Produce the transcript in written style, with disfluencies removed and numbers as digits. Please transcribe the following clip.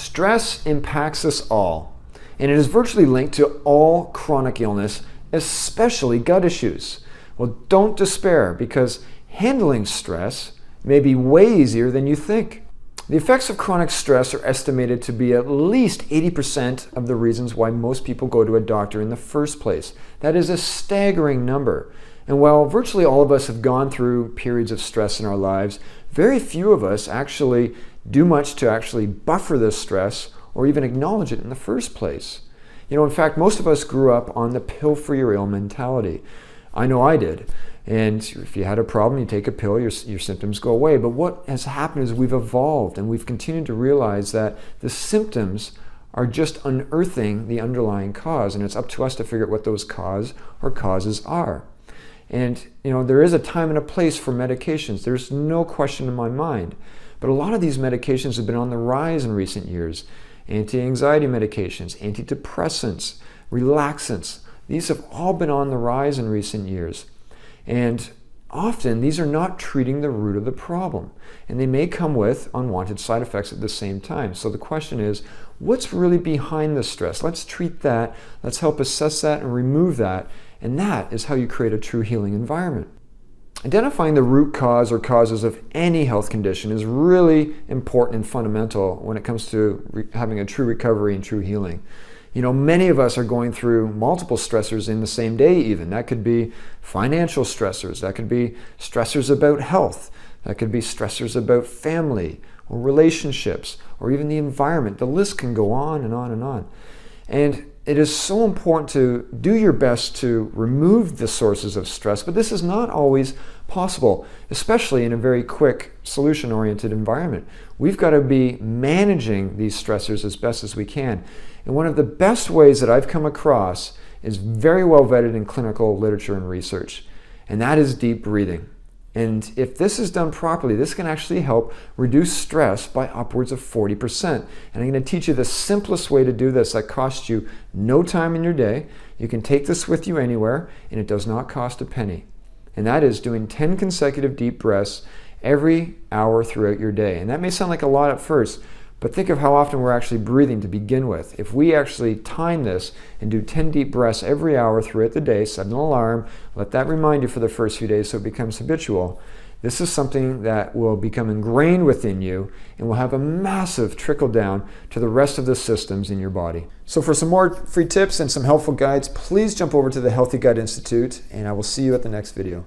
Stress impacts us all, and it is virtually linked to all chronic illness, especially gut issues. Well, don't despair, because handling stress may be way easier than you think. The effects of chronic stress are estimated to be at least 80% of the reasons why most people go to a doctor in the first place. That is a staggering number. And while virtually all of us have gone through periods of stress in our lives, very few of us actually do much to actually buffer this stress or even acknowledge it in the first place. In fact, most of us grew up on the pill for your ill mentality. I know I did. And if you had a problem, you take a pill, your symptoms go away. But what has happened is we've evolved, and we've continued to realize that the symptoms are just unearthing the underlying cause, and it's up to us to figure out what those cause or causes are. And there is a time and a place for medications. There's no question in my mind. But a lot of these medications have been on the rise in recent years. Anti-anxiety medications, antidepressants, relaxants. These have all been on the rise in recent years. And often these are not treating the root of the problem. And they may come with unwanted side effects at the same time. So the question is, what's really behind the stress? Let's treat that. Let's help assess that and remove that. And that is how you create a true healing environment. Identifying the root cause or causes of any health condition is really important and fundamental when it comes to having a true recovery and true healing. Many of us are going through multiple stressors in the same day even. That could be financial stressors. That could be stressors about health. That could be stressors about family or relationships or even the environment. The list can go on and on and on. And it is so important to do your best to remove the sources of stress, but this is not always possible, especially in a very quick, solution-oriented environment. We've got to be managing these stressors as best as we can. And one of the best ways that I've come across is very well vetted in clinical literature and research, and that is deep breathing. And if this is done properly, this can actually help reduce stress by upwards of 40%. And I'm going to teach you the simplest way to do this that costs you no time in your day. You can take this with you anywhere, and it does not cost a penny. And that is doing 10 consecutive deep breaths every hour throughout your day. And that may sound like a lot at first, but think of how often we're actually breathing to begin with. If we actually time this and do 10 deep breaths every hour throughout the day, set an alarm, let that remind you for the first few days so it becomes habitual, this is something that will become ingrained within you and will have a massive trickle down to the rest of the systems in your body. So for some more free tips and some helpful guides, please jump over to the Healthy Gut Institute, and I will see you at the next video.